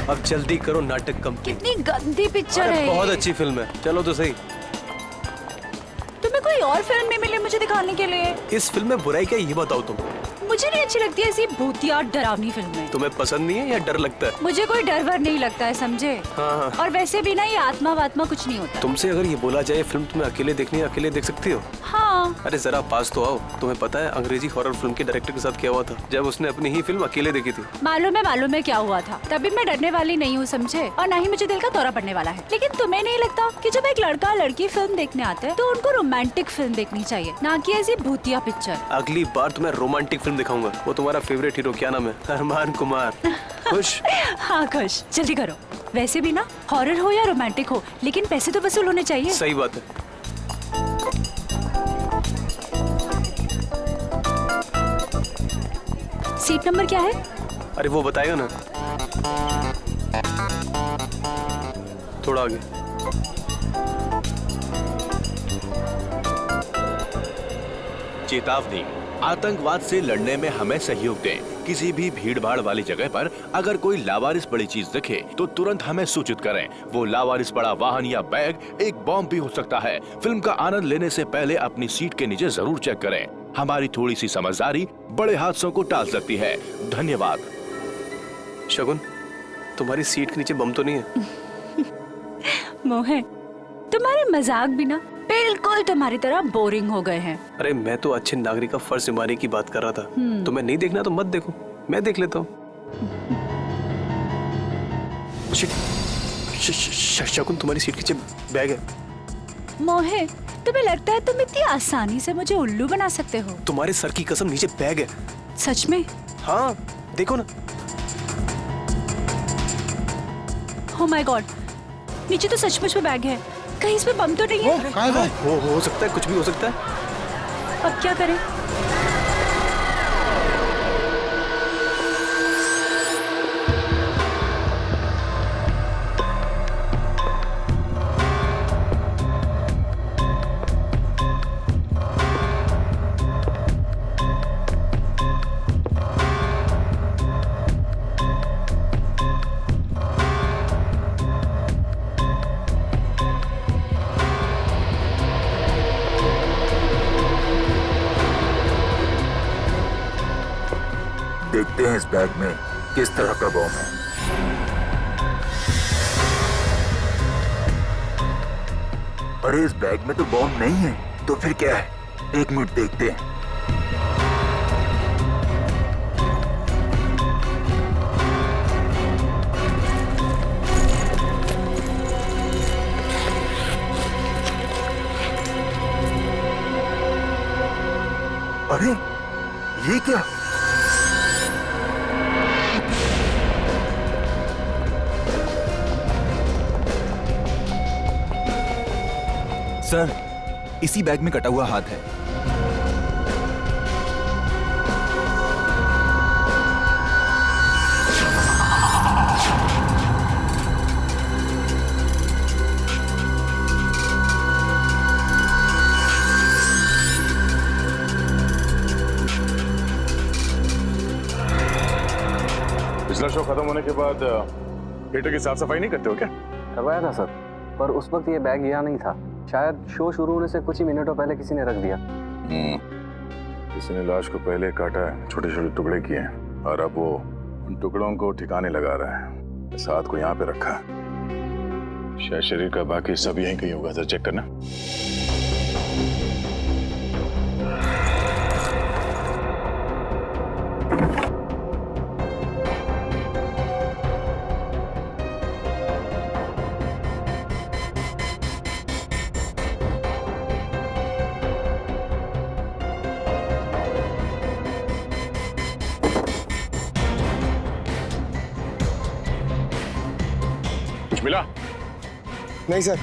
अब जल्दी करो, नाटक कंप्लीट। कितनी गंदी पिक्चर है। बहुत अच्छी फिल्म है, चलो तो सही। तुम्हें कोई और फिल्म नहीं मिली मुझे दिखाने के लिए? इस फिल्म में बुराई क्या है ये बताओ तुम। मुझे नहीं अच्छी लगती ऐसी भूतिया डरावनी फिल्में। तुम्हें पसंद नहीं है या डर लगता है? मुझे कोई डर वर नहीं लगता है, समझे? हाँ। और वैसे भी ना ये आत्मा वात्मा कुछ नहीं होता। तुमसे अगर ये बोला जाए फिल्म तुम्हें अकेले देखनी है, अकेले देख सकती हो? हाँ। अरे जरा पास तो आओ। तुम्हें पता है अंग्रेजी हॉरर फिल्म के डायरेक्टर के साथ क्या हुआ था जब उसने अपनी ही फिल्म अकेले देखी थी? मालूम है क्या हुआ था। तभी मैं डरने वाली नहीं हूँ, समझे? और ना ही मुझे दिल का दौरा पड़ने वाला है। लेकिन तुम्हें नहीं लगता कि जब एक लड़का लड़की फिल्म देखने आते हैं तो उनको रोमांटिक फिल्म देखनी चाहिए, ना कि ऐसी भूतिया पिक्चर? अगली बार तुम्हें रोमांटिक फिल्म दिखाऊंगा। वो तुम्हारा फेवरेट हीरो क्या नाम है? अरमान कुमार। खुश? हाँ खुश। जल्दी करो। वैसे भी ना हॉरर हो या रोमांटिक हो, लेकिन पैसे तो वसूल होने चाहिए। सही बात है। सीट नंबर क्या है? अरे वो बताएगा ना, थोड़ा आगे। चेतावनी, आतंकवाद से लड़ने में हमें सहयोग दें। किसी भी भीड़ भाड़ वाली जगह पर अगर कोई लावारिस पड़ी चीज दिखे तो तुरंत हमें सूचित करें। वो लावारिस पड़ा वाहन या बैग एक बॉम्ब भी हो सकता है। फिल्म का आनंद लेने से पहले अपनी सीट के नीचे जरूर चेक करें। हमारी थोड़ी सी समझदारी बड़े हादसों को टाल सकती है। धन्यवाद। शगुन, तुम्हारी सीट के नीचे बम तो नहीं है? मोहे, तुम्हारे मजाक भी ना बिल्कुल तुम्हारी तरह बोरिंग हो गए हैं। अरे मैं तो अच्छे नागरिक का फर्ज निभाने की बात कर रहा था। तुम्हें नहीं देखना तो मत देखो, मैं देख लेता हूँ। शगुन, तुम्हारी सीट के नीचे बैग है। मोहे, तुम्हें लगता है तुम इतनी आसानी से मुझे उल्लू बना सकते हो? तुम्हारे सर की कसम, नीचे बैग है। सच में? हाँ देखो ना। Oh my God, नीचे तो सचमुच में बैग है। कहीं इसमें बम तो नहीं है? हो सकता है, कुछ भी हो सकता है। अब क्या करें? देखते हैं इस बैग में किस तरह का बम है। अरे इस बैग में तो बम नहीं है, तो फिर क्या है? एक मिनट देखते हैं। अरे ये क्या? सर, इसी बैग में कटा हुआ हाथ है। पिछला शो खत्म होने के बाद थिएटर की साफ सफाई नहीं करते हो क्या? करवाया था सर, पर उस वक्त ये बैग यहाँ नहीं था। शायद शो शुरू होने से कुछ ही मिनटों पहले किसी ने रख दिया। किसी ने लाश को पहले काटा है, छोटे छोटे टुकड़े किए हैं और अब वो उन टुकड़ों को ठिकाने लगा रहा है। साथ को यहाँ पे रखा है। शायद शरीर का बाकी सब यहीं कहीं होगा। सर चेक करना। कुछ मिला? नहीं सर।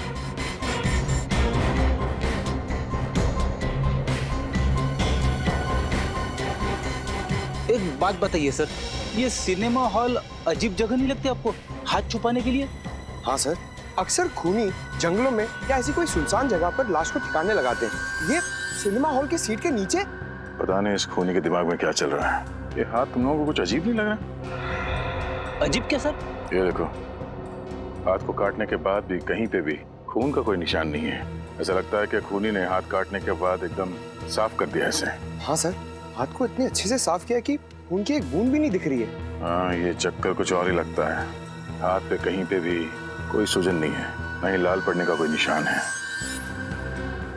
एक बात बताइए सर, ये सिनेमा हॉल अजीब जगह नहीं लगती आपको हाथ छुपाने के लिए? हाँ सर, अक्सर खूनी जंगलों में या ऐसी कोई सुनसान जगह पर लाश को ठिकाने लगाते हैं। ये सिनेमा हॉल की सीट के नीचे। पता नहीं इस खूनी के दिमाग में क्या चल रहा है। ये हाथ तुम लोगों को कुछ अजीब नहीं लग रहा? अजीब क्या सर? ये देखो, हाथ को काटने के बाद भी कहीं पे भी खून का कोई निशान नहीं है। ऐसा लगता है कि खूनी ने हाथ काटने के बाद एकदम साफ कर दिया इसे। हाँ सर, हाथ को इतने अच्छे से साफ किया कि उनकी एक बूंद भी नहीं दिख रही है। हाँ, ये चक्कर कुछ और ही लगता है। हाथ पे कहीं पे भी कोई सूजन नहीं है, न ही लाल पड़ने का कोई निशान है।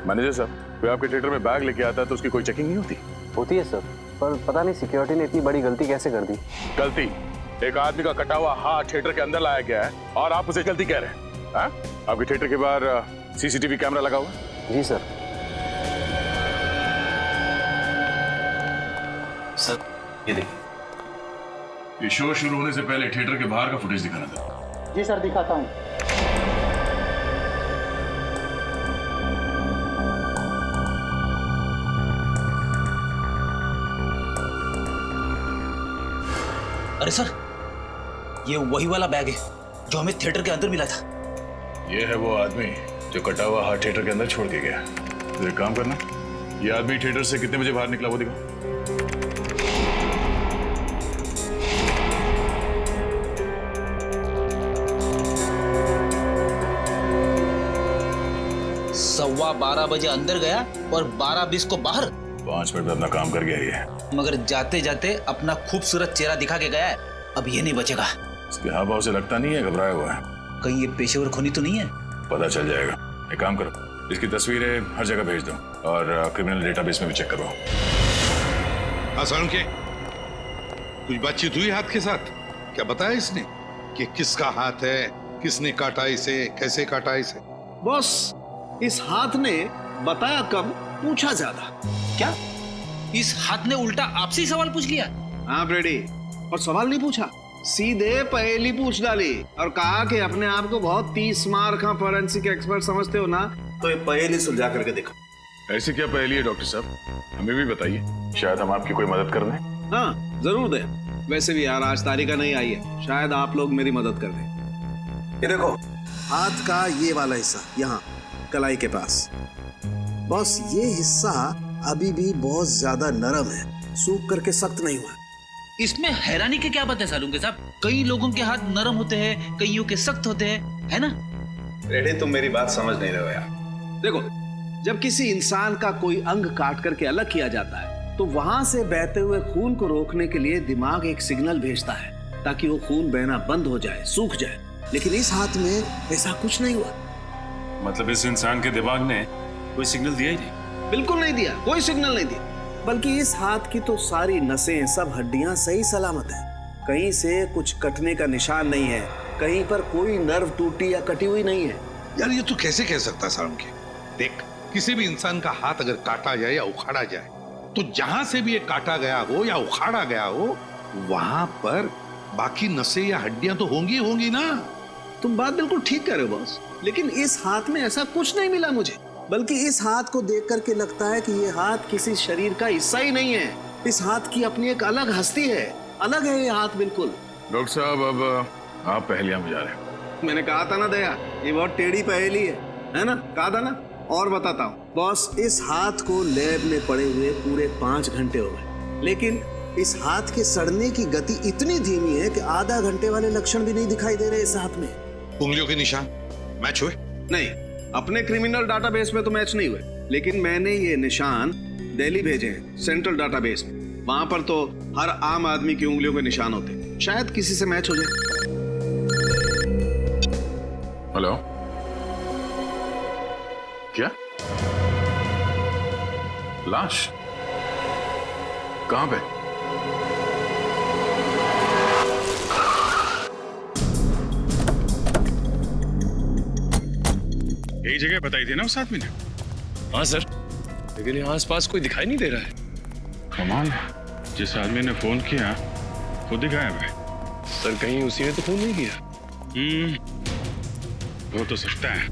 मैनेजर साहब, कोई आपके थिएटर में बैग लेके आता है तो उसकी कोई चेकिंग नहीं होती? होती है सर, पर पता नहीं सिक्योरिटी ने इतनी बड़ी गलती कैसे कर दी। गलती? एक आदमी का कटा हुआ हाथ थिएटर के अंदर लाया गया है और आप उसे गलती कह रहे हैं? हाँ? आपके थिएटर के बाहर सीसीटीवी कैमरा लगा हुआ है? जी सर। सर ये देखिए, ये शो शुरू होने से पहले थिएटर के बाहर का फुटेज दिखाना था। जी सर, दिखाता हूँ। अरे सर, ये वही वाला बैग है जो हमें थिएटर के अंदर मिला था। ये है वो आदमी जो कटा हुआ हाथ थिएटर के अंदर छोड़ के गया। तो एक काम करना, ये आदमी थिएटर से कितने बजे बाहर निकला वो दिखाओ। सवा 12 बजे अंदर गया और 12:20 को बाहर। 5 मिनट में अपना काम कर गया ये। मगर जाते जाते अपना खूबसूरत चेहरा दिखा के गया है। अब ये नहीं बचेगा। इसके हाव भाव से लगता नहीं है घबराया हुआ है। कहीं ये पेशेवर खूनी तो नहीं है? पता चल जाएगा। एक काम करो, इसकी तस्वीरें हर जगह भेज दो और क्रिमिनल डेटाबेस में भी चेक करवाओ। आसान के कुछ बातचीत हुई हाथ के साथ? क्या बताया इसने कि किसका हाथ है, किसने काटा इसे, कैसे काटा इसे? बॉस, इस हाथ ने बताया कम, पूछा ज्यादा। क्या इस हाथ ने उल्टा आपसे ही सवाल पूछ लिया? हाँ ब्रेडी, और सवाल नहीं पूछा, सीधे पहेली पूछ डाली और कहा कि अपने आप को बहुत 30 मार का फॉरेंसिक एक्सपर्ट समझते हो ना, तो ये पहेली सुलझा करके देखो। ऐसी क्या पहेली है डॉक्टर साहब, हमें भी बताइए, शायद हम आपकी कोई मदद कर दें। हाँ जरूर दे। वैसे भी यार आज तारीखा नहीं आई है, शायद आप लोग मेरी मदद कर दें। ये देखो, हाथ का ये वाला हिस्सा यहाँ कलाई के पास। बॉस, ये हिस्सा अभी भी बहुत ज्यादा नरम है, सूख करके सख्त नहीं हुआ। इसमें हैरानी की क्या बात है सालुंके साहब? कई लोगों के हाथ नरम होते हैं, कईयों के सख्त होते हैं, है ना? रेडी, तुम मेरी बात समझ नहीं रहे हो यार। देखो, जब किसी इंसान का कोई अंग काट करके अलग किया जाता है तो वहां से बहते हुए खून को रोकने के लिए दिमाग एक सिग्नल भेजता है ताकि वो खून बहना बंद हो जाए, सूख जाए। लेकिन इस हाथ में ऐसा कुछ नहीं हुआ। मतलब इस इंसान के दिमाग ने कोई सिग्नल दिया ही नहीं? बिल्कुल नहीं दिया, कोई सिग्नल नहीं दिया। बल्कि इस हाथ की तो सारी नसें, सब हड्डियां सही सलामत है। कहीं से कुछ कटने का निशान नहीं है, कहीं पर कोई नर्व टूटी या कटी हुई नहीं है। यार ये तू कैसे कह सकता है सालुंके? देख, किसी भी इंसान का हाथ अगर काटा जाए या उखाड़ा जाए तो जहां से भी ये काटा गया हो या उखाड़ा गया हो वहां पर बाकी नसें या हड्डियां तो होंगी होंगी ना। तुम बात बिल्कुल ठीक कह रहे हो बॉस, लेकिन इस हाथ में ऐसा कुछ नहीं मिला मुझे। बल्कि इस हाथ को देख करके लगता है कि ये हाथ किसी शरीर का हिस्सा ही नहीं है। इस हाथ की अपनी एक अलग हस्ती है, अलग है ये हाथ बिल्कुल। डॉक्टर साहब, अब आप पहेलियां बुझा रहे हैं। मैंने कहा था ना दया, ये बहुत टेढ़ी पहेली है ना? कहा था ना। और बताता हूँ बॉस, इस हाथ को लैब में पड़े हुए पूरे 5 घंटे हो गए, लेकिन इस हाथ के सड़ने की गति इतनी धीमी है कि आधा घंटे वाले लक्षण भी नहीं दिखाई दे रहे इस हाथ में। उंगलियों के निशान मैच हुए? नहीं, अपने क्रिमिनल डाटाबेस में तो मैच नहीं हुए, लेकिन मैंने ये निशान दिल्ली भेजे हैं सेंट्रल डाटाबेस में। वहां पर तो हर आम आदमी की उंगलियों के निशान होते हैं, शायद किसी से मैच हो जाए। हेलो, क्या लाश कहां पे? यही जगह बताई थी ना उस आदमी ने? हाँ सर, लेकिन यहाँ आसपास कोई दिखाई नहीं दे रहा है। कमाल, जिस आदमी ने फोन किया खुद ही गायब है। सर कहीं उसी ने तो फोन नहीं किया? हो तो सकता है।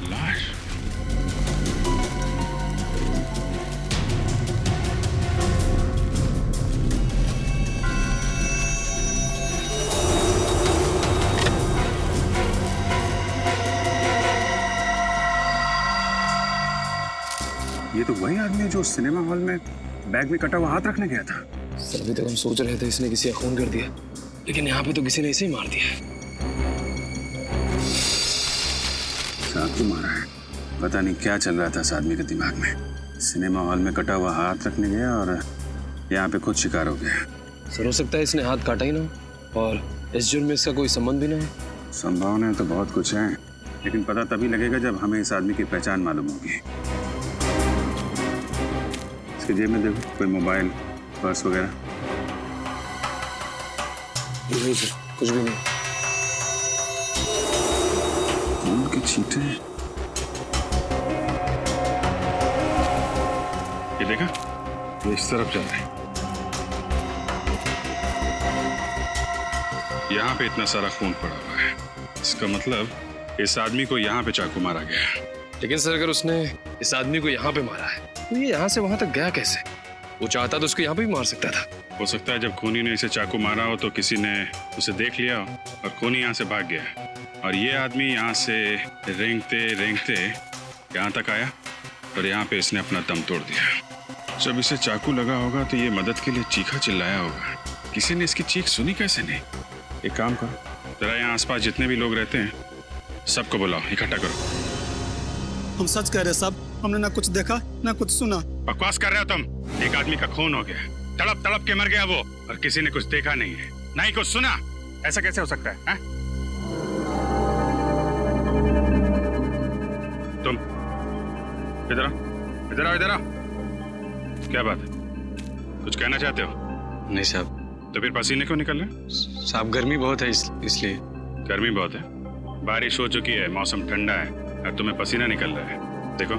लाश? ये तो वही आदमी है जो सिनेमा हॉल में बैग में कटा हुआ हाथ रखने गया था। सर अभी तक हम सोच रहे थे इसने किसी का खून कर दिया, लेकिन यहाँ पे तो किसी ने इसे ही मार दिया। चाकू मारा है। पता नहीं क्या चल रहा था इस आदमी के दिमाग में। सिनेमा हॉल में कटा हुआ हाथ रखने गया और यहाँ पे खुद शिकार हो गया। सर हो सकता है इसने हाथ काटा ही ना हो और इस जुर्म में इसका कोई संबंध भी ना हो। संभावनाएं तो बहुत कुछ है, लेकिन पता तभी लगेगा जब हमें इस आदमी की पहचान मालूम होगी। इसके जेब में देखो, कोई मोबाइल, पर्स वगैरह। नहीं सर, कुछ भी नहीं। खून के छींटे। ये देखा, ये इस तरफ जा रहे हैं। यहाँ पे इतना सारा खून पड़ा हुआ है, इसका मतलब इस आदमी को यहाँ पे चाकू मारा गया है। लेकिन सर अगर उसने इस आदमी को यहाँ पे मारा है तो ये यहाँ से वहां तक गया कैसे? वो चाहता तो उसको यहाँ पे भी मार सकता था। हो सकता है जब खूनी ने इसे चाकू मारा हो तो किसी ने उसे देख लिया हो और खूनी यहाँ से भाग गया, और ये आदमी यहाँ से रेंगते रेंगते यहाँ तक आया और यहाँ पे इसने अपना दम तोड़ दिया। जब इसे चाकू लगा होगा तो ये मदद के लिए चीखा चिल्लाया होगा। किसी ने इसकी चीख सुनी कैसे नहीं? एक काम करो, जरा यहाँ आसपास जितने भी लोग रहते हैं सबको बुलाओ, इकट्ठा करो। हम सच कह रहे साहब, हमने ना कुछ देखा ना कुछ सुना। बकवास कर रहे हो तुम। एक आदमी का खून हो गया, तड़प तड़प के मर गया वो, और किसी ने कुछ देखा नहीं है, ना ही कुछ सुना। ऐसा कैसे हो सकता है? तुम इधर आओ, इधर आओ, इधर आओ। क्या बात है, कुछ कहना चाहते हो? नहीं साहब। तो फिर पसीने क्यों निकल रहे? साहब गर्मी बहुत है इसलिए। गर्मी बहुत है, बारिश हो चुकी है, मौसम ठंडा है और तुम्हें पसीना निकल रहा है। देखो,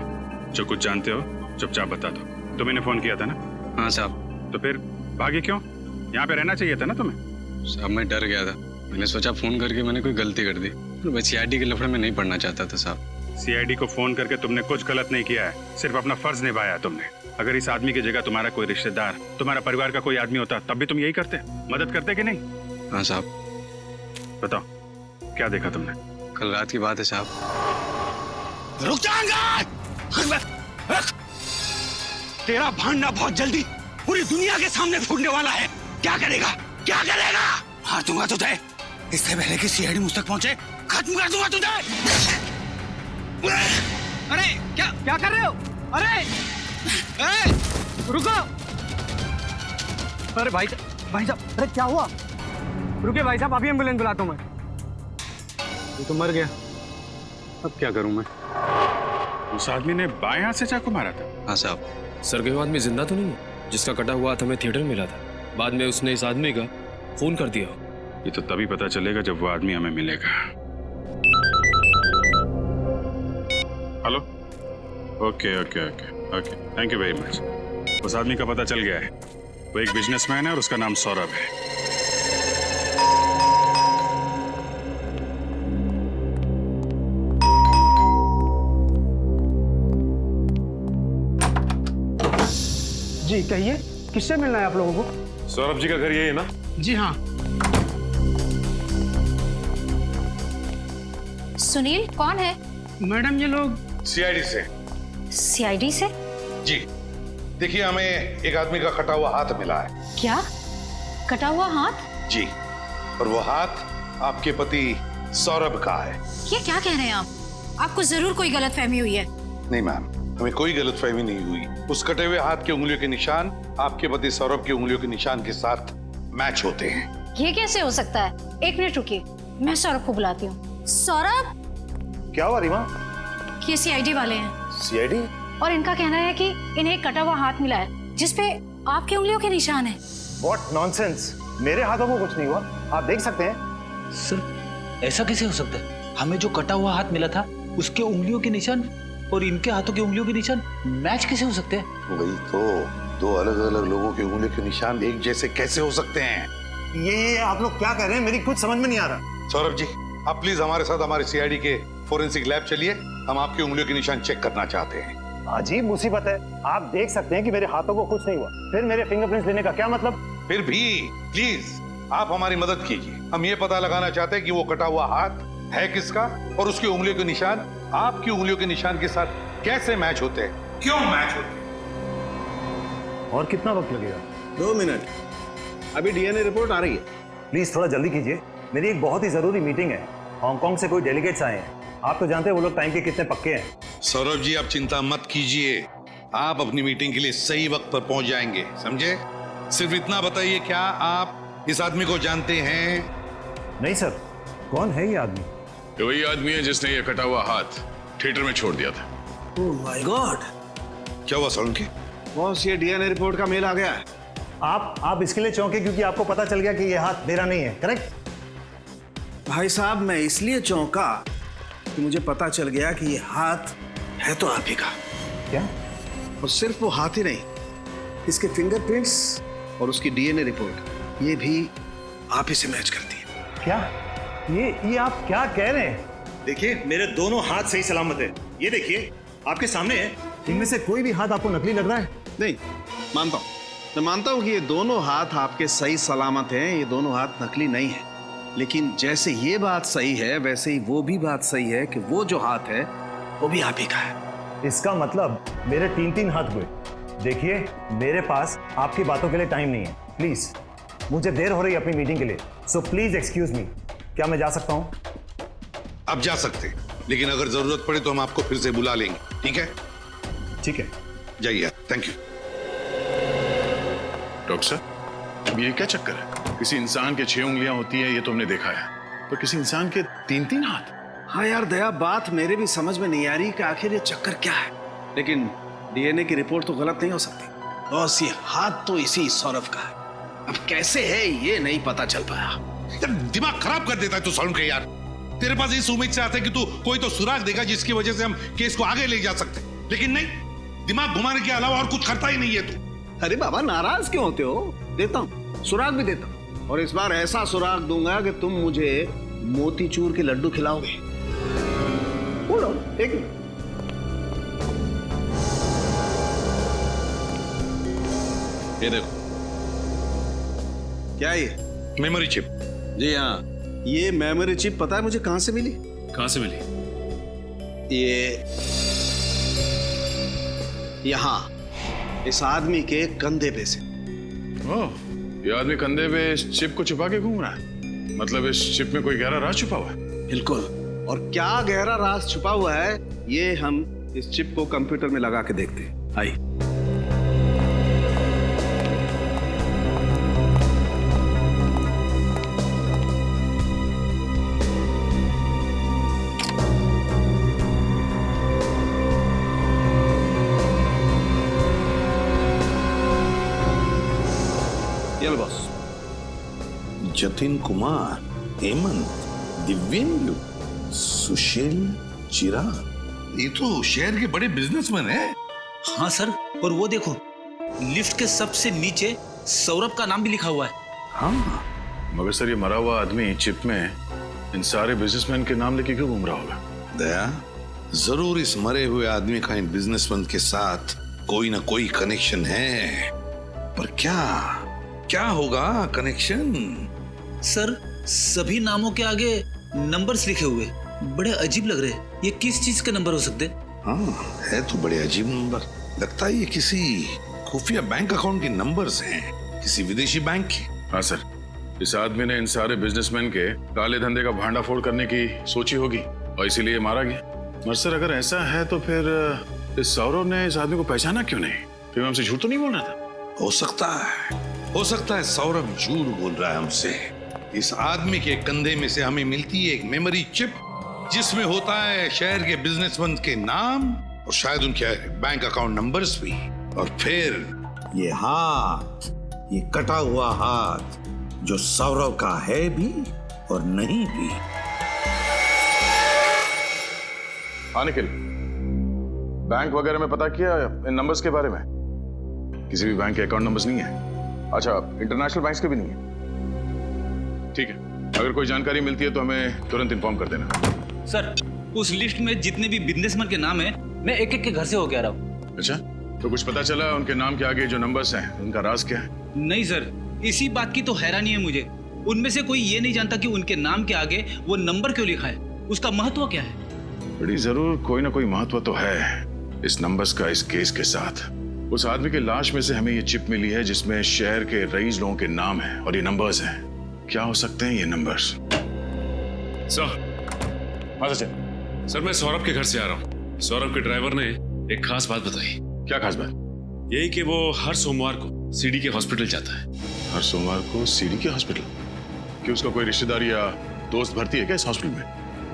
जो कुछ जानते हो चुपचाप बता दो। तुम्हें फोन किया था ना? हाँ साहब। तो फिर भागे क्यों? यहाँ पे रहना चाहिए था ना तुम्हें। साहब मैं डर गया था, मैंने सोचा फोन करके मैंने कोई गलती कर दी। मैं सीआईडी के लफड़े में नहीं पड़ना चाहता था साहब। सीआईडी को फोन करके तुमने कुछ गलत नहीं किया है, सिर्फ अपना फर्ज निभाया तुमने। अगर इस आदमी की जगह तुम्हारा कोई रिश्तेदार, तुम्हारा परिवार का कोई आदमी होता तब भी तुम यही करते, मदद करते कि नहीं? हाँ साहब। बताओ क्या देखा तुमने? कल रात की बात है साहब। रुक जाएंगे। तेरा भांडा बहुत जल्दी पूरी दुनिया के सामने फूटने वाला है। क्या करेगा, क्या करेगा? मार दूंगा तुझे, इससे पहले कि सीआईडी मुझ तक पहुंचे खत्म कर दूंगा तुझे। अरे क्या क्या कर रहे हो? अरे रुको। अरे भाई साहब, अरे क्या हुआ? रुके भाई साहब, अभी एम्बुलेंस बुलाता हूं मैं। ये तो मर गया, अब क्या करूं मैं? उस आदमी ने बाएं हाथ से चाकू मारा था? हाँ साहब। सर कोई आदमी जिंदा तो नहीं है जिसका कटा हुआ हाथ हमें थिएटर में मिला था? बाद में उसने इस आदमी का खून कर दिया। ये तो तभी पता चलेगा जब वो आदमी हमें मिलेगा। Hello, okay okay okay okay, thank you very much. उस आदमी का पता चल गया है, वो एक बिजनेसमैन है और उसका नाम सौरभ है। जी कहिए, किससे मिलना है आप लोगों को? सौरभ जी का घर यही है ना? जी हाँ। सुनील कौन है? मैडम ये लोग सीआईडी से। सीआईडी से? जी देखिए, हमें एक आदमी का कटा हुआ हाथ मिला है। क्या कटा हुआ हाथ? जी, और वो हाथ आपके पति सौरभ का है। ये क्या कह रहे हैं आप? आपको जरूर कोई गलतफहमी हुई है। नहीं मैम, हमें कोई गलतफहमी नहीं हुई। उस कटे हुए हाथ के उंगलियों के निशान आपके पति सौरभ की उंगलियों के निशान के साथ मैच होते हैं। ये कैसे हो सकता है? एक मिनट रुकिए, मैं सौरभ को बुलाती हूँ। सौरभ, क्या हुआ रीमा? ये सीआईडी वाले हैं। सीआईडी? और इनका कहना है कि इन्हें कटा हुआ हाथ मिला है जिसपे आपकी उंगलियों के निशान हैं। What nonsense! मेरे हाथों को कुछ नहीं हुआ, आप देख सकते हैं। सर ऐसा कैसे हो सकता है? हमें जो कटा हुआ हाथ मिला था उसके उंगलियों के निशान और इनके हाथों के उंगलियों के निशान मैच कैसे हो सकते हैं? वही तो, दो अलग अलग लोगों के उंगलियों के निशान एक जैसे कैसे हो सकते हैं? ये आप लोग क्या कर रहे हैं? मेरी कुछ समझ में नहीं आ रहा। सौरभ जी, आप प्लीज हमारे साथ हमारे सीआईडी के फोरेंसिक लैब चलिए, हम आपकी उंगलियों के निशान चेक करना चाहते हैं। अजीब मुसीबत है, आप देख सकते हैं कि मेरे हाथों को कुछ नहीं हुआ, फिर मेरे फिंगरप्रिंट्स लेने का क्या मतलब? फिर भी प्लीज आप हमारी मदद कीजिए, हम ये पता लगाना चाहते हैं कि वो कटा हुआ हाथ है किसका और उसकी उंगलियों के निशान आपकी उंगलियों के निशान के साथ कैसे मैच होते हैं, क्यों मैच होते हैं? और कितना वक्त लगेगा? 2 मिनट, अभी डीएनए रिपोर्ट आ रही है। प्लीज थोड़ा जल्दी कीजिए, मेरी एक बहुत ही जरूरी मीटिंग है। हांगकांग से कोई डेलीगेट्स आए हैं, आप तो जानते हैं वो लोग टाइम के कितने पक्के हैं। सौरभ जी, आप चिंता मत कीजिए, आप अपनी मीटिंग के लिए सही वक्त पर पहुंच जाएंगे, समझे? सिर्फ इतना बताइए, क्या आप इस आदमी को जानते हैं? नहीं सर, कौन है ये आदमी? ये वही आदमी है जिसने ये कटा हुआ हाथ थिएटर में छोड़ दिया था। ओह माय गॉड, क्या हुआ सोलंकी? बॉस, ये डीएनए रिपोर्ट का मेल आ गया है। आप इसके लिए चौंके क्योंकि आपको पता चल गया कि ये हाथ मेरा नहीं है, करेक्ट? भाई साहब, मैं इसलिए चौंका कि मुझे पता चल गया कि ये हाथ है तो आप ही का। क्या? और सिर्फ वो हाथ ही नहीं, इसके फिंगरप्रिंट्स और उसकी डीएनए रिपोर्ट, ये भी आप ही से मैच करती है। क्या? ये आप क्या कह रहे हैं? देखिए, मेरे दोनों हाथ सही सलामत है, ये देखिए आपके सामने है। इनमें से कोई भी हाथ आपको नकली लग रहा है? नहीं, मानता हूं, मैं मानता हूं कि ये दोनों हाथ आपके सही सलामत हैं, ये दोनों हाथ नकली नहीं है। लेकिन जैसे ये बात सही है, वैसे ही वो भी बात सही है कि वो जो हाथ है वो भी आप ही का है। इसका मतलब मेरे 3 हाथ हुए। देखिए, मेरे पास आपकी बातों के लिए टाइम नहीं है, प्लीज। मुझे देर हो रही है अपनी मीटिंग के लिए, सो प्लीज एक्सक्यूज मी। क्या मैं जा सकता हूं? आप जा सकते, लेकिन अगर जरूरत पड़े तो हम आपको फिर से बुला लेंगे, ठीक है? ठीक है, जाइए। Thank you. डॉक्टर साहब, ये क्या चक्कर है? किसी इंसान के 6 उंगलियां होती है, ये तो हमने देखा है, पर किसी इंसान के 3 हाथ? हाँ यार दया, बात मेरे भी समझ में नहीं आ रही कि आखिर ये चक्कर क्या है। लेकिन डीएनए की रिपोर्ट तो गलत नहीं हो सकती। बॉस, ये हाथ तो इसी सौरभ का है। अब कैसे है ये नहीं पता चल पाया। यार दिमाग खराब कर देता है तू सौरभ के। यार तेरे पास इस उम्मीद से आता है कि तू कोई तो सुराग देगा जिसकी वजह से हम केस को आगे ले जा सकते, लेकिन नहीं, दिमाग घुमाने के अलावा और कुछ करता ही नहीं है तू। अरे बाबा, नाराज क्यों होते हो? देता हूँ, सुराग भी देता हूँ, और इस बार ऐसा सुराग दूंगा कि तुम मुझे मोतीचूर के लड्डू खिलाओगे। बोलो, एक मिनट। ये देखो, क्या ये? Memory chip. जी हाँ, ये मेमोरी चिप पता है मुझे कहां से मिली? कहां से मिली? ये यहां इस आदमी के कंधे पे से। ओह, ये आदमी कंधे पे इस चिप को छुपा के घूम रहा है। मतलब इस चिप में कोई गहरा राज छुपा हुआ है। बिल्कुल, और क्या गहरा राज छुपा हुआ है ये हम इस चिप को कंप्यूटर में लगा के देखते हैं। आइए। जतिन कुमार, हेमंत, दिव्येंदु, सुशील, चिराग, ये तो शहर के बड़े बिजनेसमैन हैं। हाँ सर, और वो देखो, लिफ्ट के सबसे नीचे सौरभ का नाम भी लिखा हुआ है। हाँ, मगर सर ये मरा हुआ आदमी चिप में इन सारे बिजनेसमैन के नाम लेके क्यों घूम रहा होगा? दया, जरूर इस मरे हुए आदमी का इन बिजनेसमैन के साथ कोई ना कोई कनेक्शन है, पर क्या होगा कनेक्शन? सर, सभी नामों के आगे नंबर्स लिखे हुए, बड़े अजीब लग रहे हैं। ये किस चीज के नंबर हो सकते हैं? हाँ, है तो बड़े अजीब नंबर। लगता है ये किसी खुफिया बैंक अकाउंट के नंबर्स हैं, किसी विदेशी बैंक के। हाँ सर, इस आदमी ने इन सारे बिजनेसमैन के काले धंधे का भांडाफोड़ करने की सोची होगी और इसीलिए मारा गया। मगर सर, अगर ऐसा है तो फिर इस सौरभ ने इस आदमी को पहचाना क्यों नहीं? फिर हमसे झूठ तो नहीं बोल रहा था? हो सकता है सौरभ झूठ बोल रहा है हमसे। इस आदमी के कंधे में से हमें मिलती है एक मेमोरी चिप जिसमें होता है शहर के बिजनेसमैन के नाम और शायद उनके बैंक अकाउंट नंबर्स भी। और फिर ये हाथ, ये कटा हुआ हाथ जो सौरभ का है भी और नहीं भी। हाँ निखिल, बैंक वगैरह में पता किया इन नंबर्स के बारे में? किसी भी बैंक के अकाउंट नंबर्स नहीं है। अच्छा, इंटरनेशनल बैंक्स के भी नहीं है? ठीक है, अगर कोई जानकारी मिलती है तो हमें तुरंत इन्फॉर्म कर देना। सर, उस लिस्ट में जितने भी बिजनेसमैन के नाम हैं, मैं एक एक के घर से होके आ रहा हूँ। अच्छा, तो कुछ पता चला उनके नाम के आगे जो नंबर्स हैं उनका राज क्या है? नहीं सर, इसी बात की तो हैरानी है मुझे। उनमें से कोई ये नहीं जानता कि उनके नाम के आगे वो नंबर क्यों लिखा है, उसका महत्व क्या है। बड़ी जरूर कोई ना कोई महत्व तो है इस नंबर्स का इस केस के साथ। उस आदमी की लाश में से हमें ये चिप मिली है जिसमें शहर के रईस लोगों के नाम हैं और ये नंबर्स हैं। क्या हो सकते हैं ये नंबर्स? सर। हाँ सचिन। सर मैं सौरभ के घर से आ रहा हूँ। सौरभ के ड्राइवर ने एक खास बात बताई। क्या खास बात? यही कि वो हर सोमवार को सीडी के हॉस्पिटल जाता है। हर सोमवार को सीडी के हॉस्पिटल? कि उसका कोई रिश्तेदार या दोस्त भर्ती है क्या इस हॉस्पिटल में?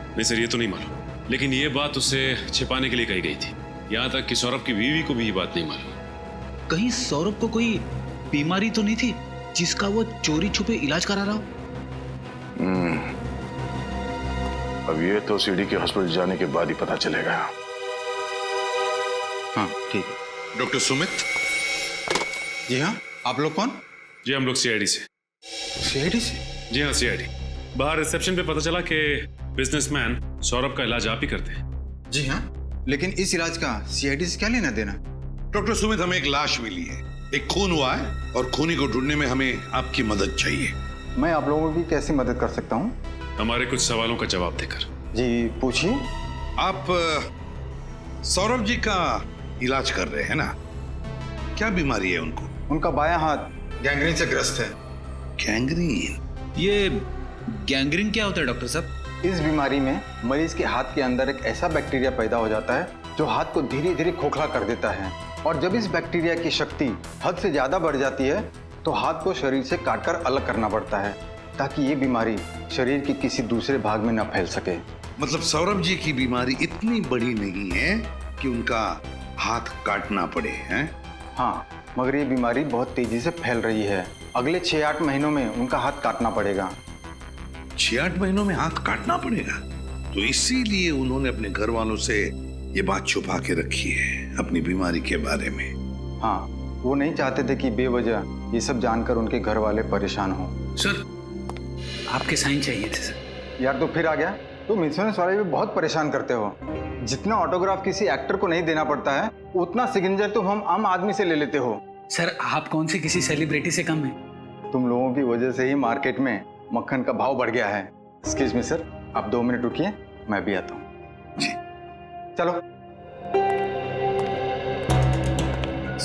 नहीं सर, ये तो नहीं मालूम, लेकिन ये बात उसे छिपाने के लिए कही गई थी। यहाँ तक कि सौरभ की बीवी को भी ये बात नहीं मालूम। कहीं सौरभ को कोई बीमारी तो नहीं थी जिसका वो चोरी छुपे इलाज करा रहा हो? अब ये तो सीडी के हॉस्पिटल जाने के बाद ही पता चलेगा। हाँ ठीक है। डॉक्टर सुमित। जी हाँ, आप लोग कौन? जी हम लोग सीआईडी से। सीआईडी से? जी हाँ सीआईडी। बाहर रिसेप्शन पे पता चला कि बिजनेसमैन सौरभ का इलाज आप ही करते हैं। जी हाँ, लेकिन इस इलाज का सीआईडी से क्या लेना देना? डॉक्टर सुमित, हमें एक लाश मिली है, एक खून हुआ है और खूनी को ढूंढने में हमें आपकी मदद चाहिए। मैं आप लोगों की कैसी मदद कर सकता हूँ? हमारे कुछ सवालों का जवाब देकर। जी पूछिए। आप सौरभ जी का इलाज कर रहे हैं ना? क्या बीमारी है उनको? उनका बायां हाथ गैंग्रीन से ग्रस्त है। गैंग्रीन? ये गैंग्रीन क्या होता है डॉक्टर साहब? इस बीमारी में मरीज के हाथ के अंदर एक ऐसा बैक्टीरिया पैदा हो जाता है जो हाथ को धीरे धीरे खोखला कर देता है, और जब इस बैक्टीरिया की शक्ति हद से ज्यादा बढ़ जाती है तो हाथ को शरीर से काटकर अलग करना पड़ता है ताकि ये बीमारी शरीर के किसी दूसरे भाग में न फैल सके। मतलब सौरभ जी की बीमारी इतनी बड़ी नहीं है कि उनका हाथ काटना पड़े, हैं? हाँ, मगर ये बीमारी बहुत तेजी से फैल रही है। अगले 6-8 महीनों में उनका हाथ काटना पड़ेगा। 6-8 महीनों में हाथ काटना पड़ेगा? तो इसीलिए उन्होंने अपने घर वालों से ये बात छुपा के रखी है अपनी बीमारी के बारे में। हाँ, वो नहीं चाहते थे कि बेवजह ये सब जानकर उनके घर वाले परेशान हो। सर, आपके साइन चाहिए थे सर। यार तो फिर आ गया। तुम इंश्योरेंस वाले भी बहुत परेशान करते हो। जितना ऑटोग्राफ किसी एक्टर को नहीं देना पड़ता है उतना सिग्नेचर तुम हम आम आदमी से ले लेते हो। सर, आप कौन से किसी सेलिब्रिटी से कम है? तुम लोगों की वजह से ही मार्केट में मक्खन का भाव बढ़ गया है। एक्सक्यूज मी सर, आप 2 मिनट रुकिए, मैं भी आता हूँ। जी चलो।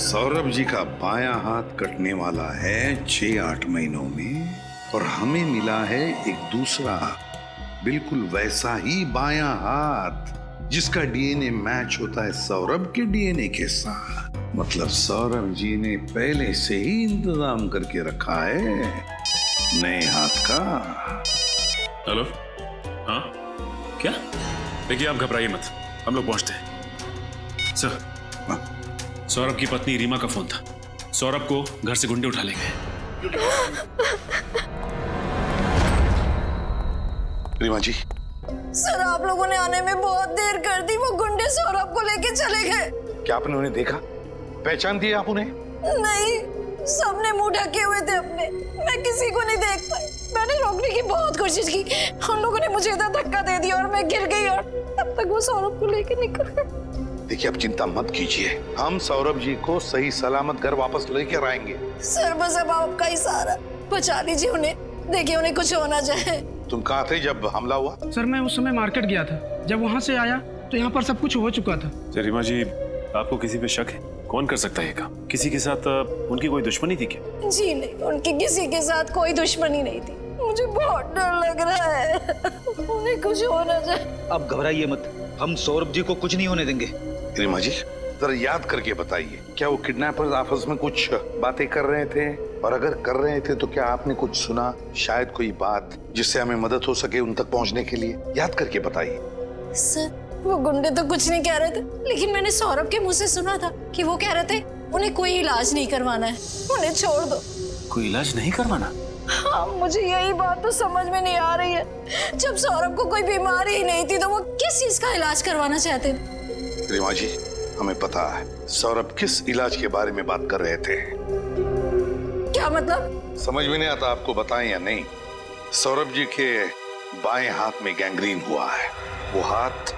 सौरभ जी का बायां हाथ कटने वाला है 6-8 महीनों में, और हमें मिला है एक दूसरा बिल्कुल वैसा ही बायां हाथ जिसका डीएनए मैच होता है सौरभ के डीएनए के साथ। मतलब सौरभ जी ने पहले से ही इंतजाम करके रखा है नए हाथ का। हेलो। हाँ क्या? देखिए आप घबराइए मत, हम लोग पहुंचते हैं। सर, सौरभ की पत्नी रीमा का फोन था। सौरभ को घर से गुंडे उठा ले गए। रीमा जी। सर, आप लोगों ने आने में बहुत देर कर दी। वो गुंडे सौरभ को लेके चले गए। क्या आपने उन्हें देखा? पहचान दिया आप उन्हें? नहीं, सबने मुंह ढके हुए थे अपने। मैं किसी को नहीं देख पाई। मैंने रोकने की बहुत कोशिश की, उन लोगों ने मुझे इधर धक्का दे दिया और मैं गिर गई, और तब तक वो सौरभ को लेके निकल गए। देखिए, आप चिंता मत कीजिए, हम सौरभ जी को सही सलामत घर वापस लेकर आएंगे। सर बस अब आपका ही सहारा, बचा लीजिए उन्हें। देखिए उन्हें कुछ हो ना जाए। तुम कहाँ थे जब हमला हुआ? सर मैं उस समय मार्केट गया था। जब वहाँ से आया तो यहाँ पर सब कुछ हो चुका था। रीमा जी, आपको किसी पे शक है? कौन कर सकता है ये काम? किसी के साथ उनकी कोई दुश्मनी थी क्या? जी नहीं, उनकी किसी के साथ कोई दुश्मनी नहीं थी। मुझे बहुत डर लग रहा है, उन्हें कुछ हो ना जाए। अब घबराइए मत, हम सौरभ जी को कुछ नहीं होने देंगे। रीमा जी, जरा याद करके बताइए, क्या वो किडनैपर्स आपस में कुछ बातें कर रहे थे? और अगर कर रहे थे तो क्या आपने कुछ सुना? शायद कोई बात जिससे हमें मदद हो सके उन तक पहुंचने के लिए। याद करके बताइए। सर, वो गुंडे तो कुछ नहीं कह रहे थे, लेकिन मैंने सौरभ के मुंह से सुना था कि वो कह रहे थे उन्हें कोई इलाज नहीं करवाना है, उन्हें छोड़ दो। कोई इलाज नहीं करवाना? हाँ, मुझे यही बात तो समझ में नहीं आ रही है। जब सौरभ को कोई बीमारी ही नहीं थी तो वो किस चीज का इलाज करवाना चाहते थे? रीमा जी, हमें पता है सौरभ किस इलाज के बारे में बात कर रहे थे। क्या मतलब? समझ में नहीं आता आपको बताएं या नहीं? सौरभ जी के बाएं हाथ में गैंग्रीन हुआ है। वो हाथ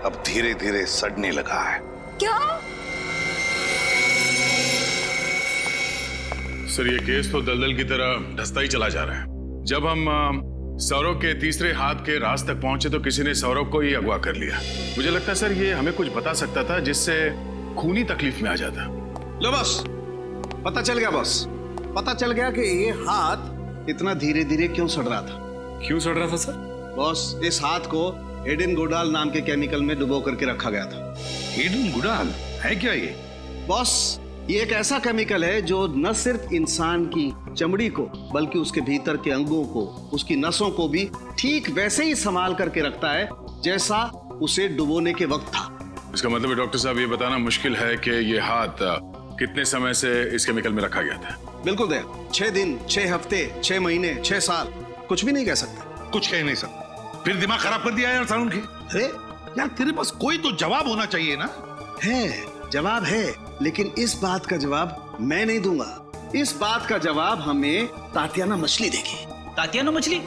अब धीरे धीरे सड़ने लगा है। क्या? सर, ये केस तो दलदल की तरह धंसता ही चला जा रहा है। जब हम सौरभ के तीसरे हाथ के राज तक पहुंचे तो किसी ने सौरभ को ही अगवा कर लिया। मुझे लगता है सर ये हमें कुछ बता सकता था जिससे खूनी तकलीफ में आ जाता। लो बॉस, पता चल गया बॉस, पता चल गया कि ये हाथ इतना धीरे धीरे क्यों सड़ रहा था। क्यों सड़ रहा था सर? बॉस, इस हाथ को एडेन गुडाल नाम के केमिकल में डुबो करके रखा गया था। एडेन गुडाल है क्या ये? बॉस, ये एक ऐसा केमिकल है जो न सिर्फ इंसान की चमड़ी को बल्कि उसके भीतर के अंगों को, उसकी नसों को भी ठीक वैसे ही संभाल करके रखता है जैसा उसे डुबोने के वक्त था। इसका मतलब है डॉक्टर साहब, ये बताना मुश्किल है कि ये हाथ कितने समय से इस केमिकल में रखा गया था? बिल्कुल दया, 6 दिन, 6 हफ्ते, 6 महीने, 6 साल, कुछ भी नहीं कह सकते। कुछ कह नहीं सकते। फिर दिमाग खराब कर दिया यार सारुण की। अरे यार, तेरे पास कोई तो जवाब होना चाहिए ना। है, जवाब है, लेकिन इस बात का जवाब मैं नहीं दूंगा। इस बात का जवाब हमें तातियाना मछली देगी। तातियाना मछली?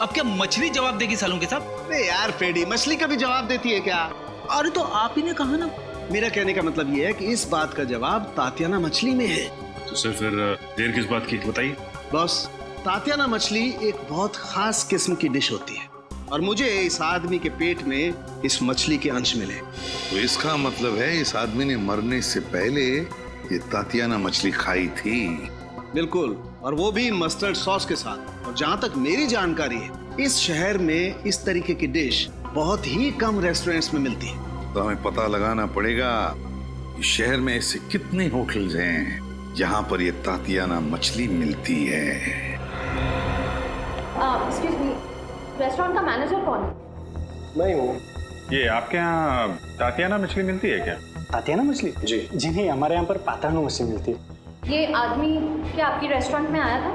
अब क्या मछली जवाब देगी सालुंके साहब? अरे यार पेडी, मछली कभी जवाब देती है क्या? अरे तो आप ही ने कहा ना। मेरा कहने का मतलब ये है कि इस बात का जवाब तातियाना मछली में है। तो सर फिर देर किस बात की, बताइए। बॉस, तातियाना मछली एक बहुत खास किस्म की डिश होती है और मुझे इस आदमी के पेट में इस मछली के अंश मिले। तो इसका मतलब है इस आदमी ने मरने से पहले ये तातियाना मछली खाई थी। बिल्कुल, और वो भी मस्टर्ड सॉस के साथ। और जहां तक मेरी जानकारी है, इस शहर में इस तरीके की डिश बहुत ही कम रेस्टोरेंट्स में मिलती है। तो हमें पता लगाना पड़ेगा कि शहर में ऐसे कितने होटल्स हैं जहां पर ये तातियाना मछली मिलती है। एक्सक्यूज मी, रेस्टोरेंट का मैनेजर कौन है? मैं हूँ। ये आपके यहाँ तातियाना मछली मिलती है क्या? तातियाना मछली? जी नहीं, हमारे यहाँ पर पात्राना मछली मिलती है। ये आदमी क्या आपकी रेस्टोरेंट में आया था?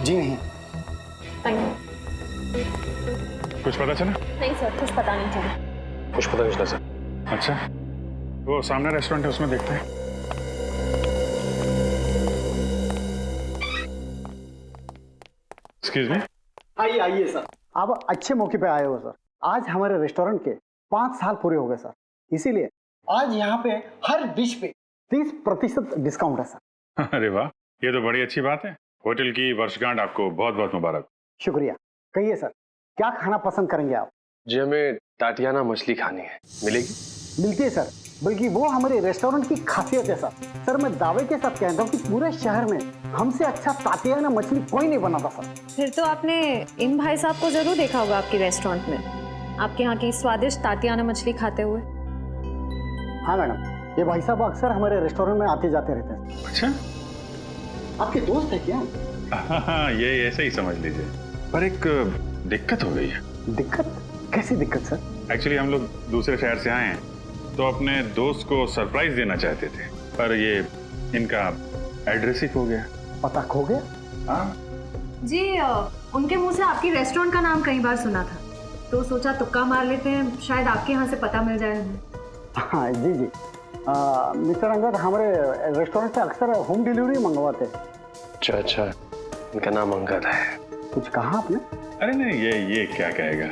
जी नहीं। Thank you. कुछ पता चला? नहीं सर, कुछ पता नहीं चला। कुछ पता नहीं चला सर। अच्छा, वो सामने रेस्टोरेंट है, उसमें देखते हैं। Excuse me. आइए आइए सर, आप अच्छे मौके पे आए हो सर। आज हमारे रेस्टोरेंट के 5 साल पूरे हो गए सर, इसीलिए आज यहाँ पे हर डिश पे 30% डिस्काउंट है सर। अरे वाह, ये तो बड़ी अच्छी बात है। होटल की वर्षगांठ आपको बहुत बहुत मुबारक। शुक्रिया। कहिए सर, क्या खाना पसंद करेंगे आप? जी, हमें तातियाना मछली खानी है। मिलेगी? मिलती है सर, बल्कि वो हमारे रेस्टोरेंट की खासियत है सर। सर मैं दावे के साथ कहता हूँ कि पूरे शहर में हमसे अच्छा तातियाना मछली कोई नहीं बनाता सर। फिर तो आपने इन भाई साहब को जरूर देखा होगा आपके रेस्टोरेंट में, आपके यहाँ की स्वादिष्ट तातियाना मछली खाते हुए। हाँ मैडम, ये भाई साहब अक्सर हमारे रेस्टोरेंट में आते जाते रहते हैं। अच्छा, आपके दोस्त है क्या? हाँ, ये ऐसे ही समझ लीजिए। पर एक दिक्कत हो गई है। दिक्कत? कैसी दिक्कत सर? एक्चुअली हम लोग दूसरे शहर से आए हैं, तो अपने दोस्त को सरप्राइज देना चाहते थे, पर ये इनका एड्रेस ही खो गया। पता खो गया? हाँ जी, उनके मुंह से आपकी रेस्टोरेंट का नाम कई बार सुना था, तो सोचा तुक्का मार लेते हैं, शायद आपके यहाँ से पता मिल जाए हमें। हाँ जी जी, मिस्टर अंगद हमारे रेस्टोरेंट से अक्सर होम डिलीवरी मंगवाते हैं। अच्छा अच्छा, इनका नाम अंगद है। कुछ कहा आपने? अरे नहीं, ये क्या कहेगा,